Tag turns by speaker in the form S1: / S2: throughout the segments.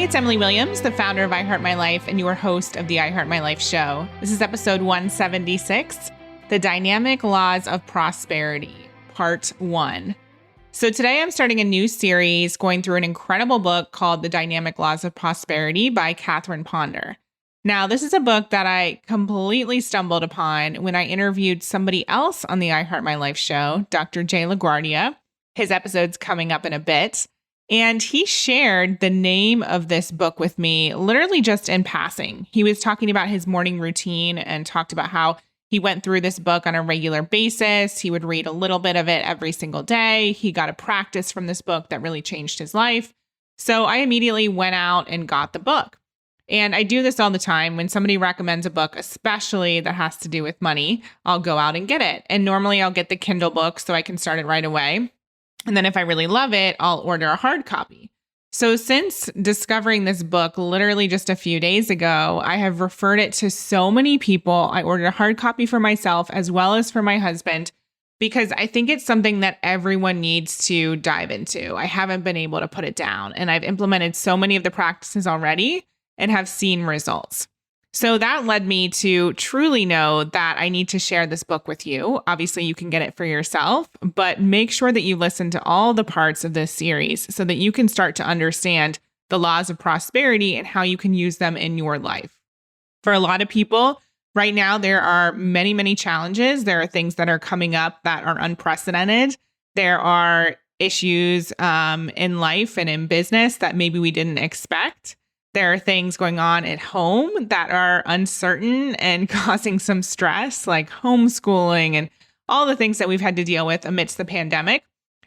S1: it's Emily Williams, the founder of I Heart My Life and your host of the I Heart My Life show. This is episode 176, The Dynamic Laws of Prosperity, Part 1. So today I'm starting a new series going through an incredible book called The Dynamic Laws of Prosperity by Catherine Ponder. Now, this is a book that I completely stumbled upon when I interviewed somebody else on the I Heart My Life show, Dr. LaGuardia. His episode's coming up in a bit. And he shared the name of this book with me literally just in passing. He was talking about his morning routine and talked about how he went through this book on a regular basis. He would read a little bit of it every single day. He got a practice from this book that really changed his life. So I immediately went out and got the book. And I do this all the time. When somebody recommends a book, especially that has to do with money, I'll go out and get it. And normally I'll get the Kindle book so I can start it right away. And then if I really love it, I'll order a hard copy. So since discovering this book literally just a few days ago, I have referred it to so many people. I ordered a hard copy for myself as well as for my husband, because I think it's something that everyone needs to dive into. I haven't been able to put it down, and I've implemented so many of the practices already and have seen results. So that led me to truly know that I need to share this book with you. Obviously, you can get it for yourself, but make sure that you listen to all the parts of this series so that you can start to understand the laws of prosperity and how you can use them in your life. For a lot of people, right now, there are many, many challenges. There are things that are coming up that are unprecedented. There are issues in life and in business that maybe we didn't expect. There are things going on at home that are uncertain and causing some stress, like homeschooling and all the things that we've had to deal with amidst the pandemic.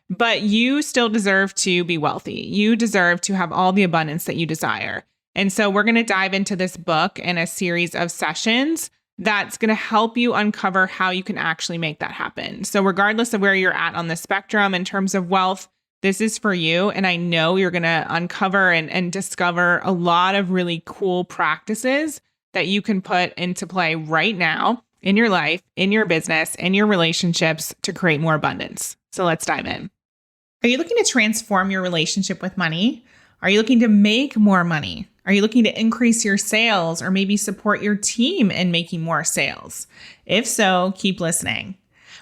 S1: But you still deserve to be wealthy. You deserve to have all the abundance that you desire. And so we're going to dive into this book in a series of sessions that's going to help you uncover how you can actually make that happen. So regardless of where you're at on the spectrum in terms of wealth, this is for you, and I know you're going to uncover and discover a lot of really cool practices that you can put into play right now in your life, in your business, in your relationships to create more abundance. So let's dive in. Are you looking to transform your relationship with money? Are you looking to make more money? Are you looking to increase your sales or maybe support your team in making more sales? If so, keep listening.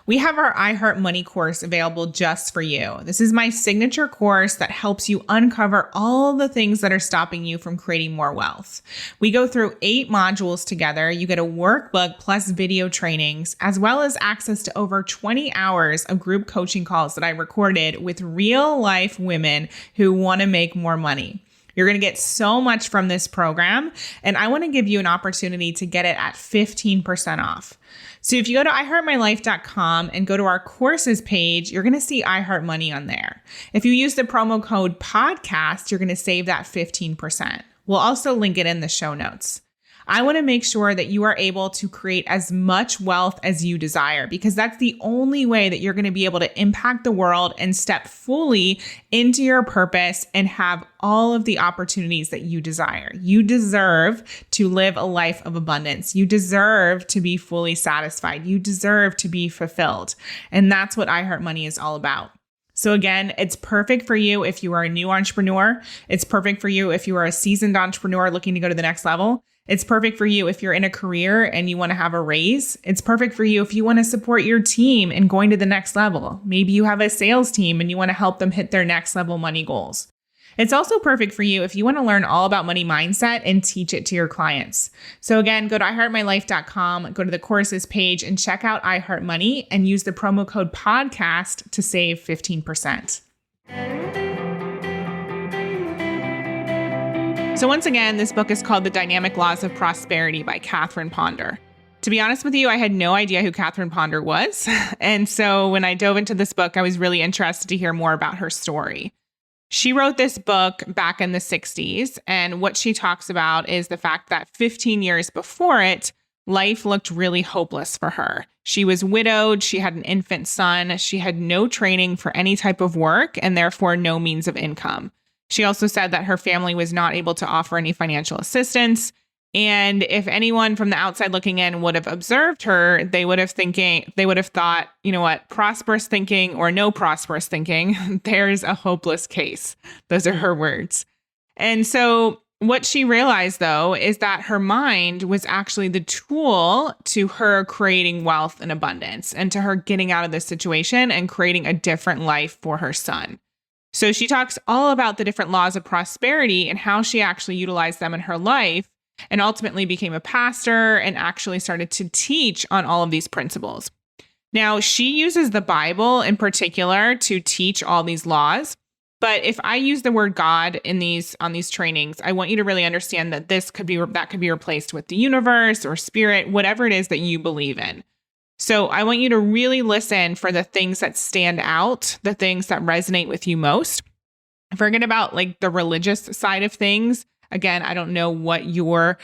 S1: We have our I Heart Money course available just for you. This is my signature course that helps you uncover all the things that are stopping you from creating more wealth. We go through 8 modules together. You get a workbook plus video trainings, as well as access to over 20 hours of group coaching calls that I recorded with real life women who want to make more money. You're going to get so much from this program, and I want to give you an opportunity to get it at 15% off. So if you go to iheartmylife.com and go to our courses page, you're going to see I Heart Money on there. If you use the promo code podcast, you're going to save that 15%. We'll also link it in the show notes. I want to make sure that you are able to create as much wealth as you desire, because that's the only way that you're going to be able to impact the world and step fully into your purpose and have all of the opportunities that you desire. You deserve to live a life of abundance. You deserve to be fully satisfied. You deserve to be fulfilled. And that's what I Heart Money is all about. So again, it's perfect for you if you are a new entrepreneur. It's perfect for you if you are a seasoned entrepreneur looking to go to the next level. It's perfect for you if you're in a career and you want to have a raise. It's perfect for you if you want to support your team in going to the next level. Maybe you have a sales team and you want to help them hit their next level money goals. It's also perfect for you if you want to learn all about money mindset and teach it to your clients. So again, go to iheartmylife.com, go to the courses page and check out I Heart Money and use the promo code podcast to save 15%. So once again, this book is called The Dynamic Laws of Prosperity by Catherine Ponder. To be honest with you, I had no idea who Catherine Ponder was. And so when I dove into this book, I was really interested to hear more about her story. She wrote this book back in the 60s. And what she talks about is the fact that 15 years before it, life looked really hopeless for her. She was widowed. She had an infant son. She had no training for any type of work and therefore no means of income. She also said that her family was not able to offer any financial assistance. And if anyone from the outside looking in would have observed her, they would have thought, you know what, prosperous thinking or no prosperous thinking, there's a hopeless case. Those are her words. And so what she realized, though, is that her mind was actually the tool to her creating wealth and abundance and to her getting out of this situation and creating a different life for her son. So she talks all about the different laws of prosperity and how she actually utilized them in her life and ultimately became a pastor and actually started to teach on all of these principles. Now, she uses the Bible in particular to teach all these laws. But if I use the word God on these trainings, I want you to really understand that that could be replaced with the universe or spirit, whatever it is that you believe in. So I want you to really listen for the things that stand out, the things that resonate with you most. Forget about like the religious side of things. Again, I don't know what your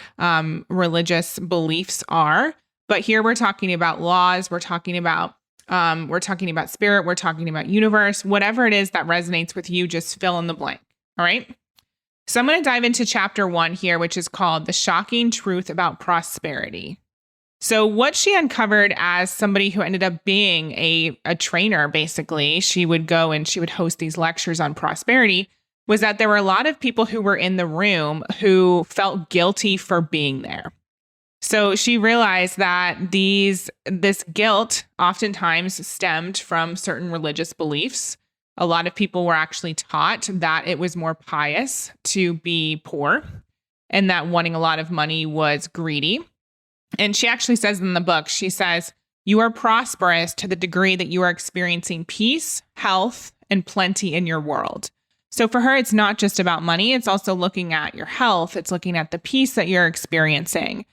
S1: religious beliefs are, but here we're talking about laws. We're talking about spirit, we're talking about universe, whatever it is that resonates with you, just fill in the blank. All right. So I'm going to dive into chapter 1 here, which is called The Shocking Truth About Prosperity. So what she uncovered as somebody who ended up being a trainer, basically, she would go and she would host these lectures on prosperity, was that there were a lot of people who were in the room who felt guilty for being there. So she realized that this guilt oftentimes stemmed from certain religious beliefs. A lot of people were actually taught that it was more pious to be poor and that wanting a lot of money was greedy. And she actually says in the book, she says, "You are prosperous to the degree that you are experiencing peace, health, and plenty in your world." So for her, it's not just about money. It's also looking at your health. It's looking at the peace that you're experiencing.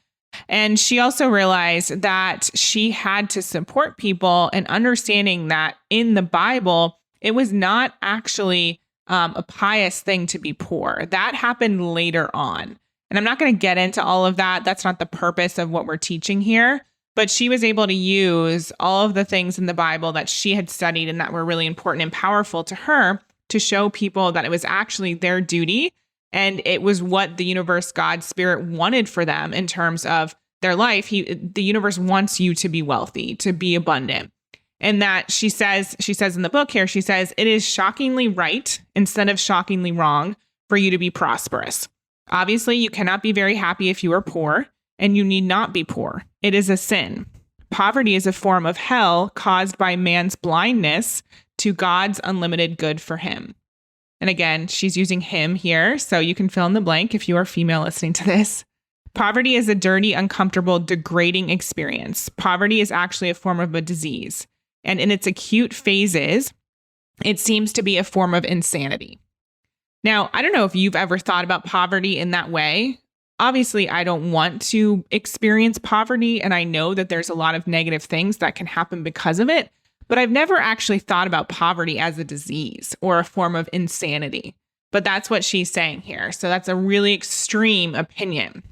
S1: And she also realized that she had to support people and understanding that in the Bible, it was not actually a pious thing to be poor. That happened later on. And I'm not going to get into all of that. That's not the purpose of what we're teaching here. But she was able to use all of the things in the Bible that she had studied and that were really important and powerful to her to show people that it was actually their duty. And it was what the universe, God, spirit wanted for them in terms of their life. The universe wants you to be wealthy, to be abundant. And that she says in the book here, she says, it is shockingly right instead of shockingly wrong for you to be prosperous. Obviously, you cannot be very happy if you are poor, and you need not be poor. It is a sin. Poverty is a form of hell caused by man's blindness to God's unlimited good for him. And again, she's using him here, so you can fill in the blank if you are female listening to this. Poverty is a dirty, uncomfortable, degrading experience. Poverty is actually a form of a disease. And in its acute phases, it seems to be a form of insanity. Now, I don't know if you've ever thought about poverty in that way. Obviously, I don't want to experience poverty, and I know that there's a lot of negative things that can happen because of it. But I've never actually thought about poverty as a disease or a form of insanity. But that's what she's saying here. So that's a really extreme opinion.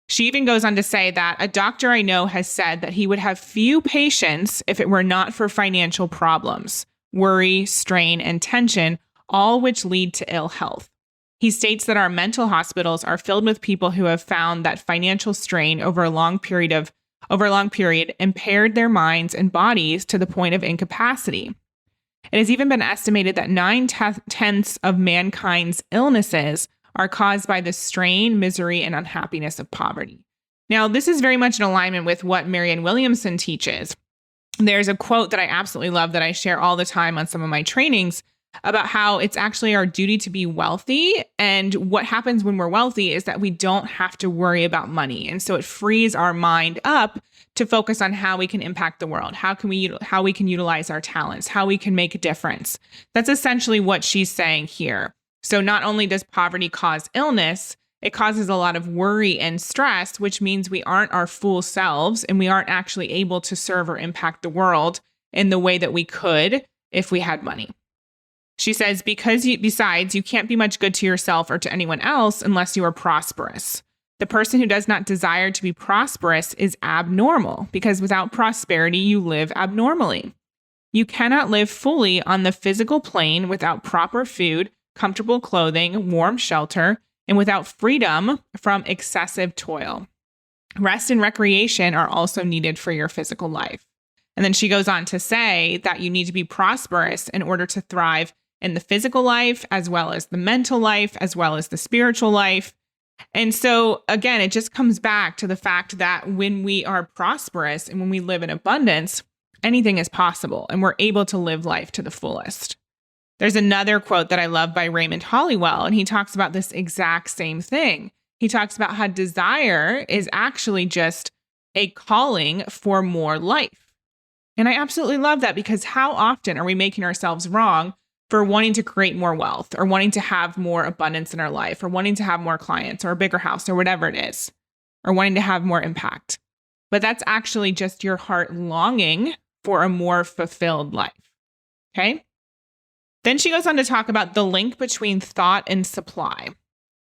S1: She even goes on to say that a doctor I know has said that he would have few patients if it were not for financial problems, worry, strain, and tension, all which lead to ill health. He states that our mental hospitals are filled with people who have found that financial strain over a long period impaired their minds and bodies to the point of incapacity. It has even been estimated that 9/10 of mankind's illnesses are caused by the strain, misery, and unhappiness of poverty. Now, this is very much in alignment with what Marianne Williamson teaches. There's a quote that I absolutely love that I share all the time on some of my trainings about how it's actually our duty to be wealthy. And what happens when we're wealthy is that we don't have to worry about money. And so it frees our mind up to focus on how we can impact the world, how we can utilize our talents, how we can make a difference. That's essentially what she's saying here. So not only does poverty cause illness, it causes a lot of worry and stress, which means we aren't our full selves and we aren't actually able to serve or impact the world in the way that we could if we had money. She says, besides, you can't be much good to yourself or to anyone else unless you are prosperous. The person who does not desire to be prosperous is abnormal because without prosperity, you live abnormally. You cannot live fully on the physical plane without proper food, comfortable clothing, warm shelter, and without freedom from excessive toil. Rest and recreation are also needed for your physical life. And then she goes on to say that you need to be prosperous in order to thrive in the physical life, as well as the mental life, as well as the spiritual life. And so again, it just comes back to the fact that when we are prosperous and when we live in abundance, anything is possible and we're able to live life to the fullest. There's another quote that I love by Raymond Hollywell, and he talks about this exact same thing. He talks about how desire is actually just a calling for more life. And I absolutely love that, because how often are we making ourselves wrong for wanting to create more wealth or wanting to have more abundance in our life or wanting to have more clients or a bigger house or whatever it is, or wanting to have more impact. But that's actually just your heart longing for a more fulfilled life. Okay. Then she goes on to talk about the link between thought and supply.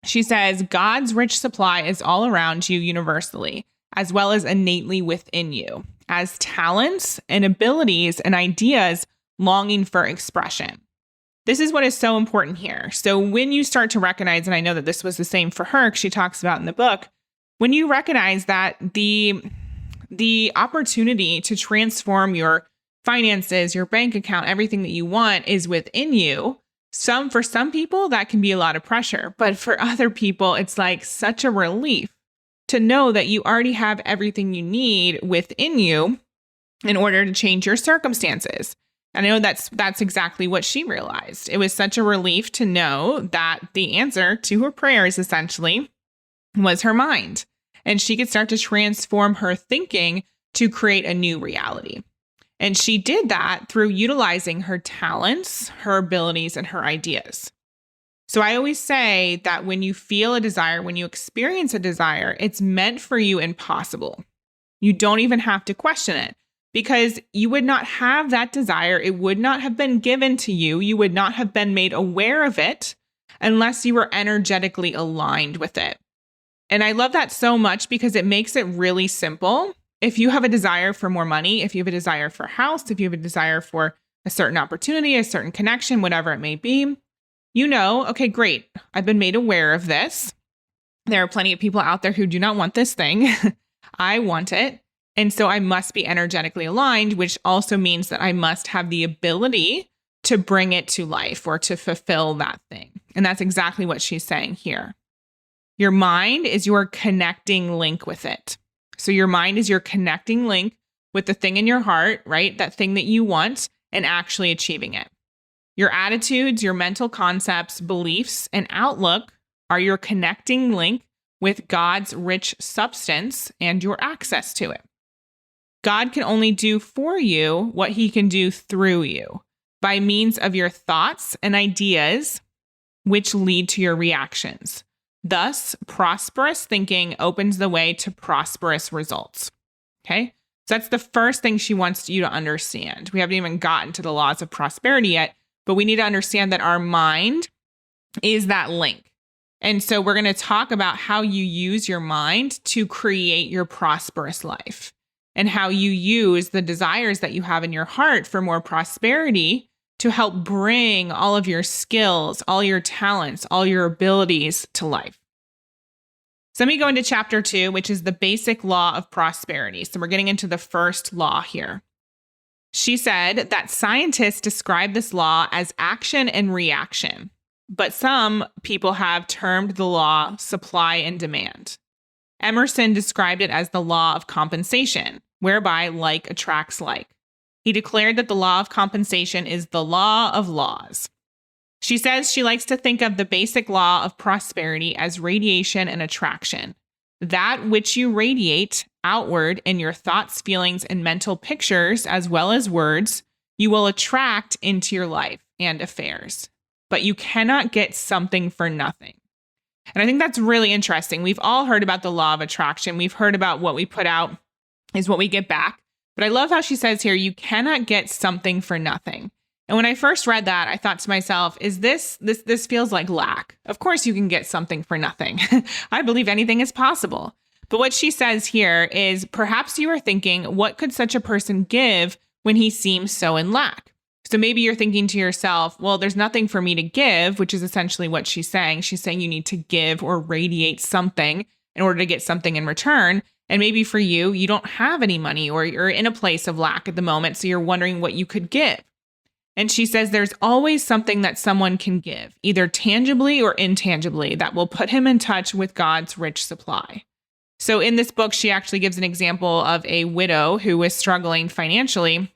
S1: She says, God's rich supply is all around you universally, as well as innately within you, as talents and abilities and ideas longing for expression. This is what is so important here. So when you start to recognize, and I know that this was the same for her, because she talks about in the book, when you recognize that the opportunity to transform your finances, your bank account, everything that you want is within you. For some people, that can be a lot of pressure, but for other people, it's like such a relief to know that you already have everything you need within you in order to change your circumstances. And I know that's exactly what she realized. It was such a relief to know that the answer to her prayers essentially was her mind, and she could start to transform her thinking to create a new reality. And she did that through utilizing her talents, her abilities, and her ideas. So I always say that when you feel a desire, when you experience a desire, it's meant for you and possible. You don't even have to question it, because you would not have that desire. It would not have been given to you. You would not have been made aware of it unless you were energetically aligned with it. And I love that so much, because it makes it really simple. If you have a desire for more money, if you have a desire for a house, if you have a desire for a certain opportunity, a certain connection, whatever it may be, you know, okay, great. I've been made aware of this. There are plenty of people out there who do not want this thing. I want it. And so I must be energetically aligned, which also means that I must have the ability to bring it to life or to fulfill that thing. And that's exactly what she's saying here. Your mind is your connecting link with it. So your mind is your connecting link with the thing in your heart, right? That thing that you want, and actually achieving it. Your attitudes, your mental concepts, beliefs, and outlook are your connecting link with God's rich substance and your access to it. God can only do for you what he can do through you by means of your thoughts and ideas, which lead to your reactions. Thus, prosperous thinking opens the way to prosperous results. Okay? So that's the first thing she wants you to understand. We haven't even gotten to the laws of prosperity yet, but we need to understand that our mind is that link. And so we're going to talk about how you use your mind to create your prosperous life, and how you use the desires that you have in your heart for more prosperity to help bring all of your skills, all your talents, all your abilities to life. So let me go into chapter 2, which is the basic law of prosperity. So we're getting into the first law here. She said that scientists describe this law as action and reaction, but some people have termed the law supply and demand. Emerson described it as the law of compensation, whereby like attracts like. He declared that the law of compensation is the law of laws. She says she likes to think of the basic law of prosperity as radiation and attraction. That which you radiate outward in your thoughts, feelings, and mental pictures, as well as words, you will attract into your life and affairs. But you cannot get something for nothing. And I think that's really interesting. We've all heard about the law of attraction. We've heard about what we put out is what we get back. But I love how she says here, you cannot get something for nothing. And when I first read that, I thought to myself, this feels like lack. Of course you can get something for nothing. I believe anything is possible. But what she says here is perhaps you are thinking, what could such a person give when he seems so in lack? So maybe you're thinking to yourself, well, there's nothing for me to give, which is essentially what she's saying. She's saying you need to give or radiate something in order to get something in return. And maybe for you, you don't have any money, or you're in a place of lack at the moment, so you're wondering what you could give. And she says there's always something that someone can give, either tangibly or intangibly, that will put him in touch with God's rich supply. So in this book, she actually gives an example of a widow who was struggling financially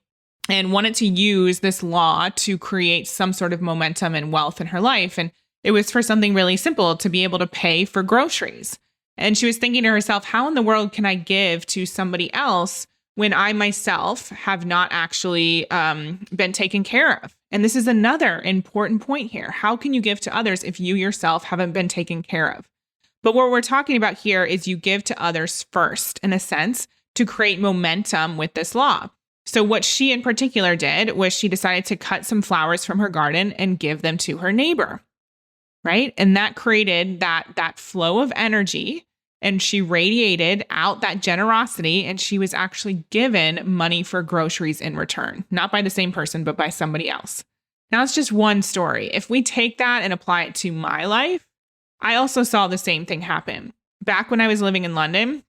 S1: and wanted to use this law to create some sort of momentum and wealth in her life. And it was for something really simple, to be able to pay for groceries. And she was thinking to herself, how in the world can I give to somebody else when I myself have not actually been taken care of? And this is another important point here. How can you give to others if you yourself haven't been taken care of? But what we're talking about here is you give to others first, in a sense, to create momentum with this law. So what she in particular did was she decided to cut some flowers from her garden and give them to her neighbor, right? And that created that flow of energy, and she radiated out that generosity, and she was actually given money for groceries in return, not by the same person, but by somebody else. Now, it's just one story. If we take that and apply it to my life, I also saw the same thing happen. Back when I was living in London,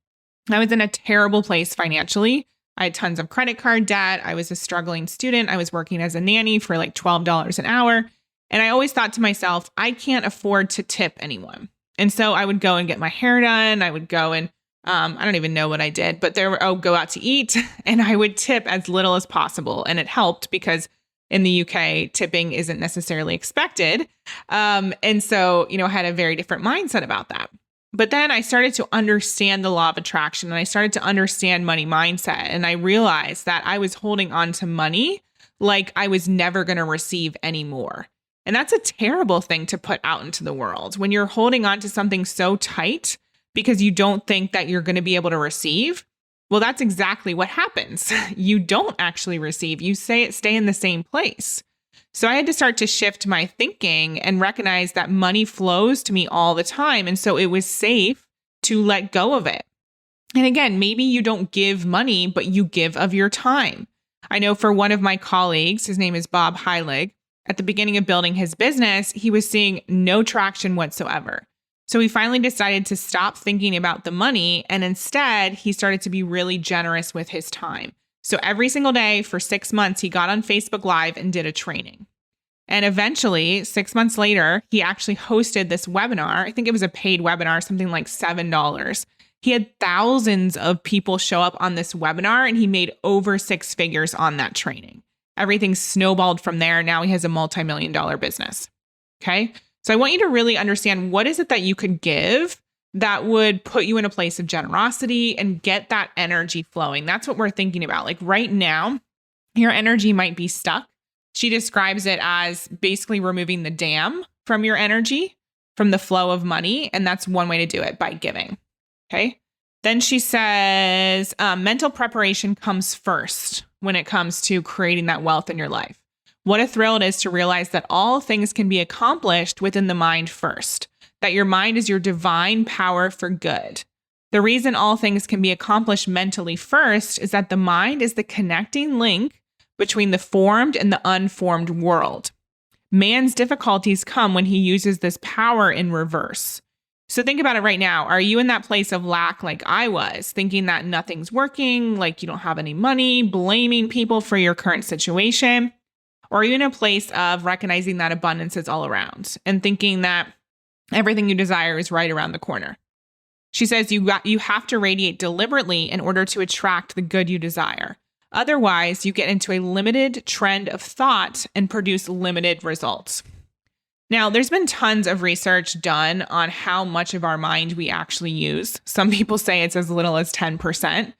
S1: I was in a terrible place financially. I had tons of credit card debt. I was a struggling student. I was working as a nanny for like $12 an hour. And I always thought to myself, I can't afford to tip anyone. And so I would go and get my hair done. I would go and I don't even know what I did, but I would go out to eat and I would tip as little as possible. And it helped because in the UK, tipping isn't necessarily expected. And so, I had a very different mindset about that. But then I started to understand the law of attraction, and I started to understand money mindset. And I realized that I was holding on to money like I was never going to receive any more. And that's a terrible thing to put out into the world when you're holding on to something so tight because you don't think that you're going to be able to receive. Well, that's exactly what happens. You don't actually receive. You stay in the same place. So I had to start to shift my thinking and recognize that money flows to me all the time. And so it was safe to let go of it. And again, maybe you don't give money, but you give of your time. I know for one of my colleagues, his name is Bob Heilig, at the beginning of building his business, he was seeing no traction whatsoever. So he finally decided to stop thinking about the money, and instead he started to be really generous with his time. So every single day for 6 months, he got on Facebook Live and did a training. And eventually, 6 months later, he actually hosted this webinar. I think it was a paid webinar, something like $7. He had thousands of people show up on this webinar, and he made over 6 figures on that training. Everything snowballed from there. Now he has a multi-million-dollar business. Okay. So I want you to really understand, what is it that you could give that would put you in a place of generosity and get that energy flowing? That's what we're thinking about. Like right now, your energy might be stuck. She describes it as basically removing the dam from your energy, from the flow of money. And that's one way to do it, by giving. Okay. Then she says, mental preparation comes first when it comes to creating that wealth in your life. What a thrill it is to realize that all things can be accomplished within the mind first, that your mind is your divine power for good. The reason all things can be accomplished mentally first is that the mind is the connecting link between the formed and the unformed world. Man's difficulties come when he uses this power in reverse. So think about it right now. Are you in that place of lack like I was, thinking that nothing's working, like you don't have any money, blaming people for your current situation? Or are you in a place of recognizing that abundance is all around and thinking that everything you desire is right around the corner? She says you have to radiate deliberately in order to attract the good you desire. Otherwise, you get into a limited trend of thought and produce limited results. Now, there's been tons of research done on how much of our mind we actually use. Some people say it's as little as 10%.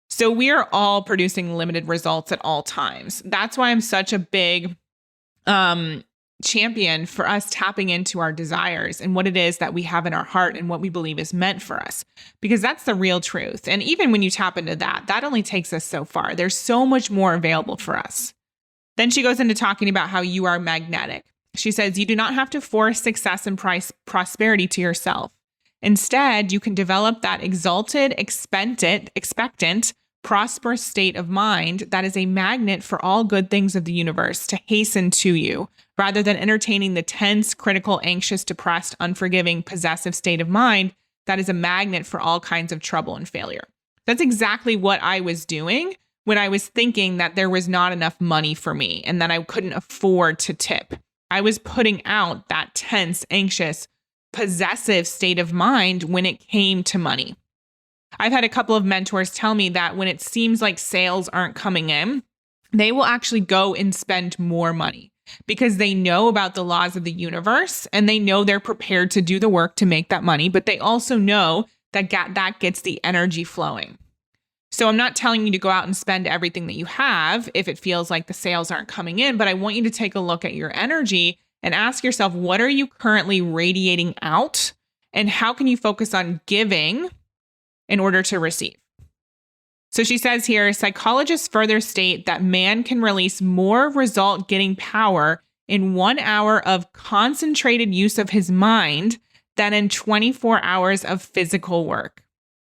S1: So we are all producing limited results at all times. That's why I'm such a big champion for us tapping into our desires and what it is that we have in our heart and what we believe is meant for us, because that's the real truth. And even when you tap into that, that only takes us so far. There's so much more available for us. Then she goes into talking about how you are magnetic. She says, you do not have to force success and prosperity to yourself. Instead, you can develop that exalted, expectant, prosperous state of mind that is a magnet for all good things of the universe to hasten to you, rather than entertaining the tense, critical, anxious, depressed, unforgiving, possessive state of mind that is a magnet for all kinds of trouble and failure. That's exactly what I was doing when I was thinking that there was not enough money for me and that I couldn't afford to tip. I was putting out that tense, anxious, possessive state of mind when it came to money. I've had a couple of mentors tell me that when it seems like sales aren't coming in, they will actually go and spend more money because they know about the laws of the universe and they know they're prepared to do the work to make that money, but they also know that that gets the energy flowing. So I'm not telling you to go out and spend everything that you have if it feels like the sales aren't coming in, but I want you to take a look at your energy and ask yourself, what are you currently radiating out? And how can you focus on giving in order to receive? So she says here, psychologists further state that man can release more result-getting power in 1 hour of concentrated use of his mind than in 24 hours of physical work.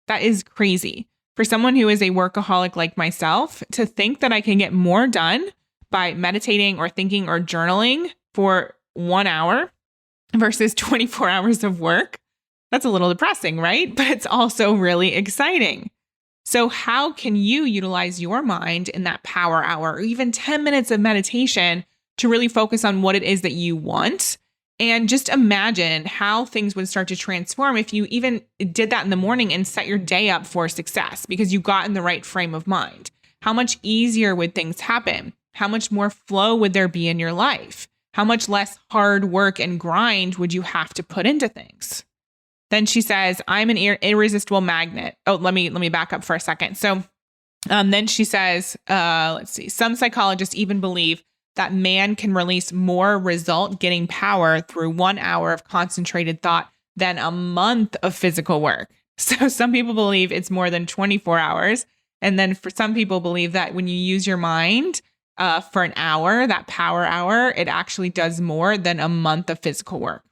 S1: That is crazy. For someone who is a workaholic like myself, to think that I can get more done by meditating or thinking or journaling for 1 hour versus 24 hours of work, that's a little depressing, right? But it's also really exciting. So how can you utilize your mind in that power hour or even 10 minutes of meditation to really focus on what it is that you want? And just imagine how things would start to transform if you even did that in the morning and set your day up for success because you got in the right frame of mind. How much easier would things happen? How much more flow would there be in your life? How much less hard work and grind would you have to put into things? Then she says, I'm an irresistible magnet. Oh, let me back up for a second. So then she says, let's see, some psychologists even believe that man can release more result-getting power through 1 hour of concentrated thought than a month of physical work. So some people believe it's more than 24 hours. And then for some people believe that when you use your mind for an hour, that power hour, it actually does more than a month of physical work.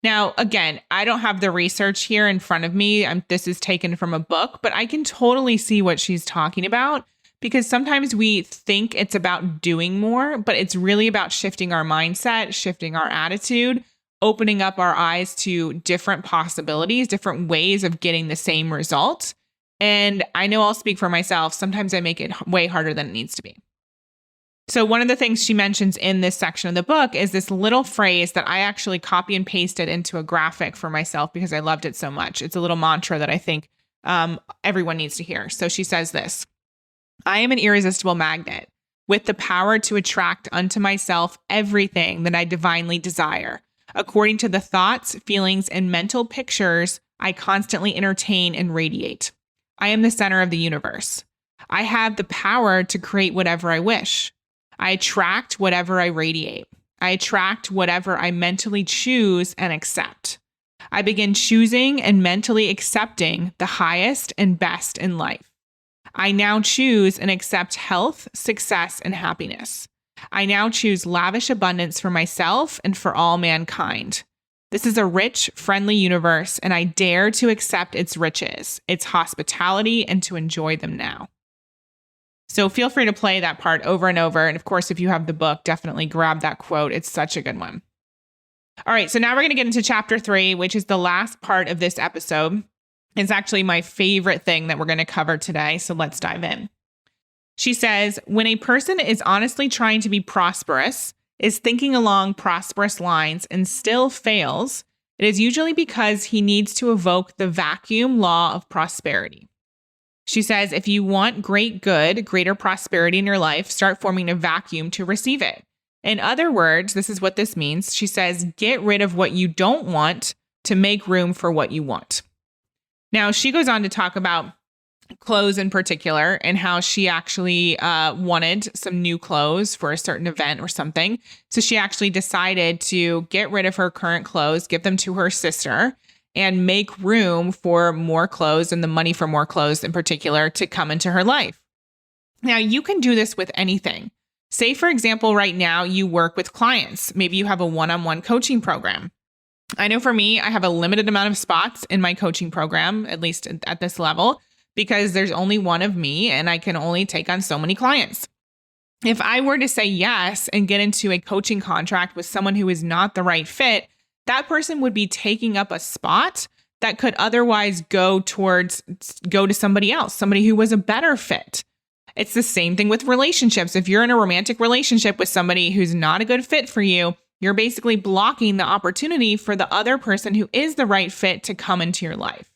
S1: Now, again, I don't have the research here in front of me. This is taken from a book, but I can totally see what she's talking about because sometimes we think it's about doing more, but it's really about shifting our mindset, shifting our attitude, opening up our eyes to different possibilities, different ways of getting the same result. And I know I'll speak for myself. Sometimes I make it way harder than it needs to be. So one of the things she mentions in this section of the book is this little phrase that I actually copy and pasted into a graphic for myself because I loved it so much. It's a little mantra that I think everyone needs to hear. So she says this, I am an irresistible magnet with the power to attract unto myself everything that I divinely desire, according to the thoughts, feelings, and mental pictures I constantly entertain and radiate. I am the center of the universe. I have the power to create whatever I wish. I attract whatever I radiate. I attract whatever I mentally choose and accept. I begin choosing and mentally accepting the highest and best in life. I now choose and accept health, success, and happiness. I now choose lavish abundance for myself and for all mankind. This is a rich, friendly universe, and I dare to accept its riches, its hospitality, and to enjoy them now. So feel free to play that part over and over. And of course, if you have the book, definitely grab that quote. It's such a good one. All right, so now we're going to get into chapter 3, which is the last part of this episode. It's actually my favorite thing that we're going to cover today. So let's dive in. She says, when a person is honestly trying to be prosperous, is thinking along prosperous lines and still fails, it is usually because he needs to evoke the vacuum law of prosperity. She says, if you want greater prosperity in your life, start forming a vacuum to receive it. In other words, this is what this means. She says, get rid of what you don't want to make room for what you want. Now, she goes on to talk about clothes in particular and how she actually wanted some new clothes for a certain event or something. So she actually decided to get rid of her current clothes, give them to her sister, and make room for more clothes and the money for more clothes in particular to come into her life. Now, you can do this with anything. Say, for example, right now you work with clients. Maybe you have a one-on-one coaching program. I know for me, I have a limited amount of spots in my coaching program, at least at this level, because there's only one of me and I can only take on so many clients. If I were to say yes and get into a coaching contract with someone who is not the right fit, that person would be taking up a spot that could otherwise go to somebody else, somebody who was a better fit. It's the same thing with relationships. If you're in a romantic relationship with somebody who's not a good fit for you, you're basically blocking the opportunity for the other person who is the right fit to come into your life.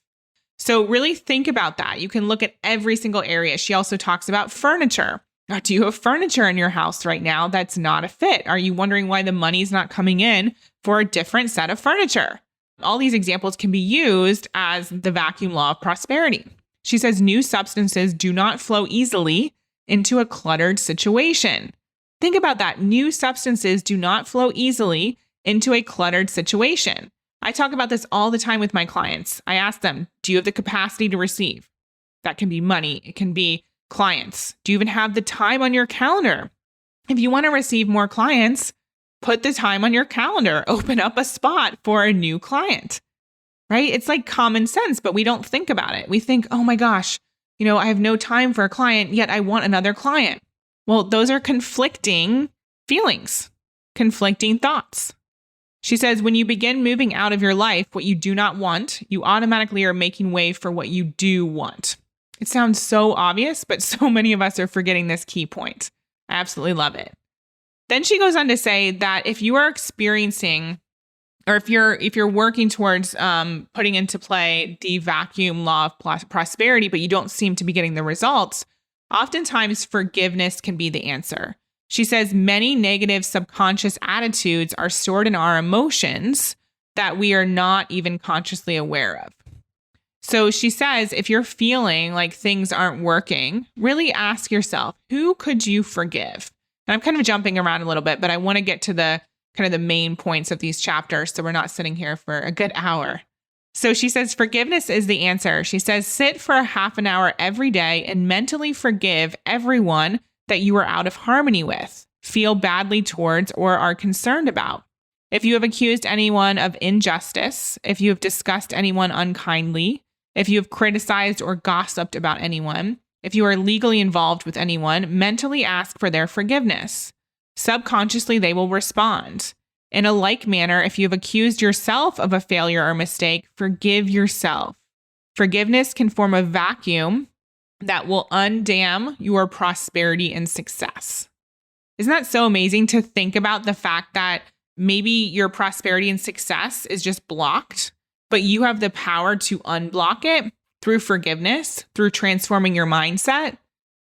S1: So really think about that. You can look at every single area. She also talks about furniture. Do you have furniture in your house right now that's not a fit? Are you wondering why the money's not coming in for a different set of furniture? All these examples can be used as the vacuum law of prosperity. She says new substances do not flow easily into a cluttered situation. Think about that. New substances do not flow easily into a cluttered situation. I talk about this all the time with my clients. I ask them, do you have the capacity to receive? That can be money. It can be clients. Do you even have the time on your calendar? If you want to receive more clients, put the time on your calendar. Open up a spot for a new client, right? It's like common sense, but we don't think about it. We think, oh my gosh, I have no time for a client, yet I want another client. Well, those are conflicting feelings, conflicting thoughts. She says, when you begin moving out of your life what you do not want, you automatically are making way for what you do want. It sounds so obvious, but so many of us are forgetting this key point. I absolutely love it. Then she goes on to say that if you are experiencing, or if you're working towards putting into play the vacuum law of prosperity, but you don't seem to be getting the results, oftentimes forgiveness can be the answer. She says many negative subconscious attitudes are stored in our emotions that we are not even consciously aware of. So she says, if you're feeling like things aren't working, really ask yourself, who could you forgive? And I'm kind of jumping around a little bit, but I want to get to the kind of the main points of these chapters, so we're not sitting here for a good hour. So she says, forgiveness is the answer. She says, sit for a half an hour every day and mentally forgive everyone that you are out of harmony with, feel badly towards, or are concerned about. If you have accused anyone of injustice, if you have discussed anyone unkindly, if you have criticized or gossiped about anyone, if you are legally involved with anyone, mentally ask for their forgiveness. Subconsciously, they will respond. In a like manner, if you have accused yourself of a failure or mistake, forgive yourself. Forgiveness can form a vacuum that will undam your prosperity and success. Isn't that so amazing to think about the fact that maybe your prosperity and success is just blocked, but you have the power to unblock it through forgiveness, through transforming your mindset?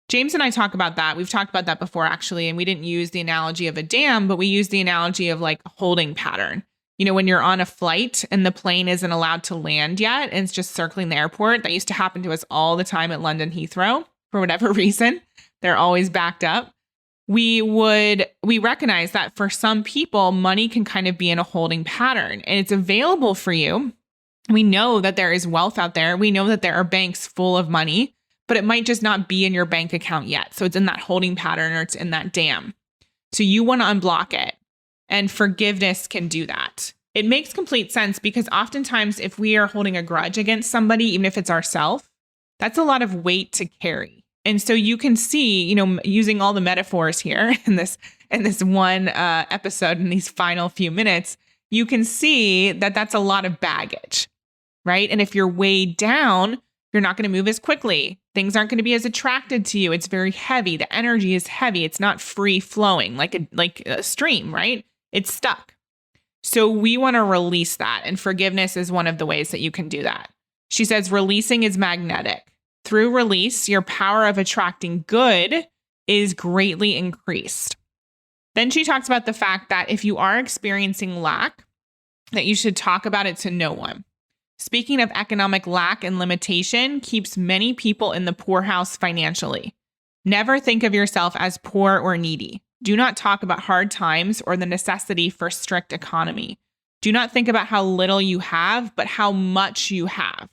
S1: James and I talk about that. We've talked about that before, actually, and we didn't use the analogy of a dam, but we used the analogy of like a holding pattern. When you're on a flight and the plane isn't allowed to land yet and it's just circling the airport. That used to happen to us all the time at London Heathrow for whatever reason. They're always backed up. We recognize that for some people, money can kind of be in a holding pattern and it's available for you. We know that there is wealth out there. We know that there are banks full of money, but it might just not be in your bank account yet. So it's in that holding pattern or it's in that dam. So you want to unblock it. And forgiveness can do that. It makes complete sense because oftentimes if we are holding a grudge against somebody, even if it's ourselves, that's a lot of weight to carry. And so you can see, using all the metaphors here in this one episode, in these final few minutes, you can see that that's a lot of baggage, right? And if you're weighed down, you're not going to move as quickly. Things aren't going to be as attracted to you. It's very heavy. The energy is heavy. It's not free flowing like a stream, right? It's stuck. So we want to release that. And forgiveness is one of the ways that you can do that. She says, releasing is magnetic. Through release, your power of attracting good is greatly increased. Then she talks about the fact that if you are experiencing lack, that you should talk about it to no one. Speaking of economic lack and limitation keeps many people in the poorhouse financially. Never think of yourself as poor or needy. Do not talk about hard times or the necessity for strict economy. Do not think about how little you have, but how much you have.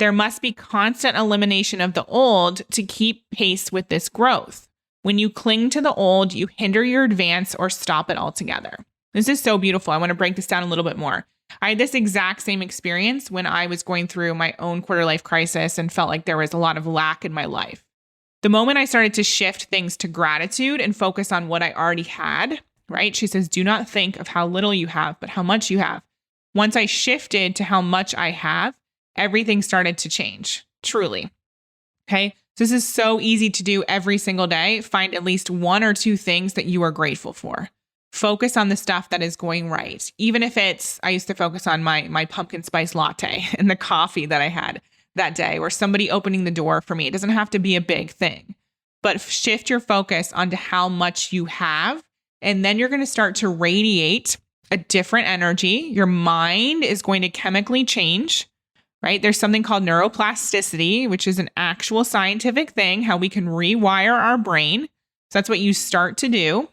S1: There must be constant elimination of the old to keep pace with this growth. When you cling to the old, you hinder your advance or stop it altogether. This is so beautiful. I want to break this down a little bit more. I had this exact same experience when I was going through my own quarter life crisis and felt like there was a lot of lack in my life. The moment I started to shift things to gratitude and focus on what I already had, right? She says, do not think of how little you have, but how much you have. Once I shifted to how much I have, everything started to change, truly. Okay. So this is so easy to do every single day. Find at least one or two things that you are grateful for. Focus on the stuff that is going right. Even if I used to focus on my pumpkin spice latte and the coffee that I had that day, or somebody opening the door for me. It doesn't have to be a big thing, but shift your focus onto how much you have. And then you're going to start to radiate a different energy. Your mind is going to chemically change, right? There's something called neuroplasticity, which is an actual scientific thing, how we can rewire our brain. So that's what you start to do.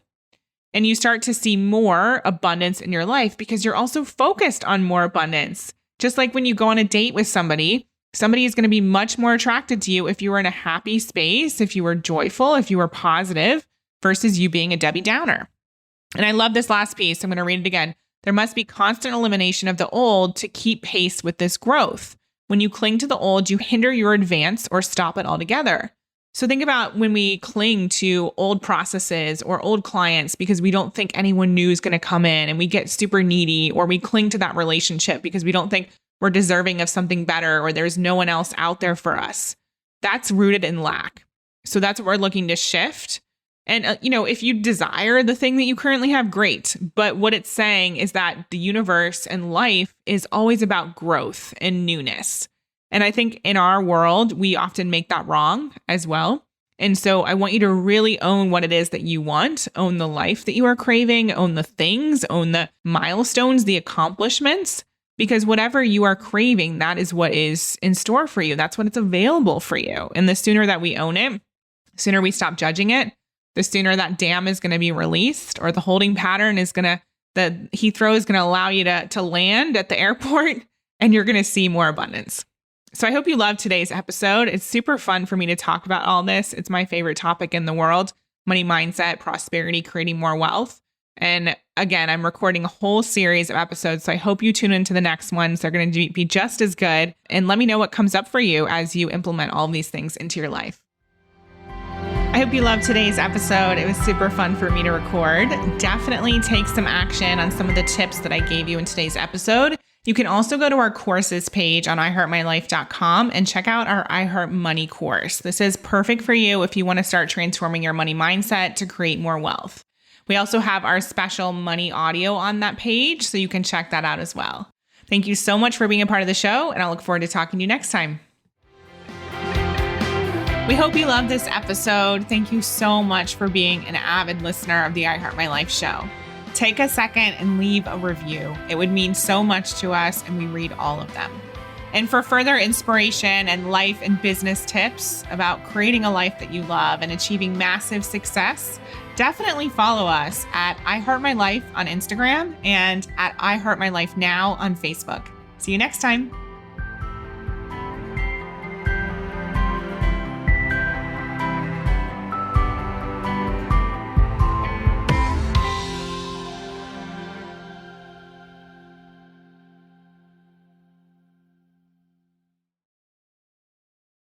S1: And you start to see more abundance in your life because you're also focused on more abundance. Just like when you go on a date with somebody is going to be much more attracted to you if you were in a happy space, if you were joyful, if you were positive, versus you being a Debbie Downer. And I love this last piece. I'm going to read it again. There must be constant elimination of the old to keep pace with this growth. When you cling to the old, you hinder your advance or stop it altogether. So think about when we cling to old processes or old clients because we don't think anyone new is going to come in, and we get super needy, or we cling to that relationship because we don't think we're deserving of something better, or there's no one else out there for us. That's rooted in lack. So that's what we're looking to shift. And, if you desire the thing that you currently have, great. But what it's saying is that the universe and life is always about growth and newness. And I think in our world, we often make that wrong as well. And so I want you to really own what it is that you want, own the life that you are craving, own the things, own the milestones, the accomplishments, because whatever you are craving, that is what is in store for you. That's what it's available for you. And the sooner that we own it, the sooner we stop judging it, the sooner that dam is going to be released, or the holding pattern is the Heathrow is going to allow you to land at the airport, and you're going to see more abundance. So I hope you loved today's episode. It's super fun for me to talk about all this. It's my favorite topic in the world: money mindset, prosperity, creating more wealth. And again, I'm recording a whole series of episodes, so I hope you tune into the next ones. They're going to be just as good. And let me know what comes up for you as you implement all of these things into your life. I hope you loved today's episode. It was super fun for me to record. Definitely take some action on some of the tips that I gave you in today's episode. You can also go to our courses page on iHeartMyLife.com and check out our iHeart Money course. This is perfect for you if you want to start transforming your money mindset to create more wealth. We also have our special money audio on that page, so you can check that out as well. Thank you so much for being a part of the show, and I look forward to talking to you next time. We hope you loved this episode. Thank you so much for being an avid listener of the I Heart My Life show. Take a second and leave a review. It would mean so much to us, and we read all of them. And for further inspiration and life and business tips about creating a life that you love and achieving massive success, definitely follow us at iHeartMyLife on Instagram and at iHeartMyLifeNow on Facebook. See you next time.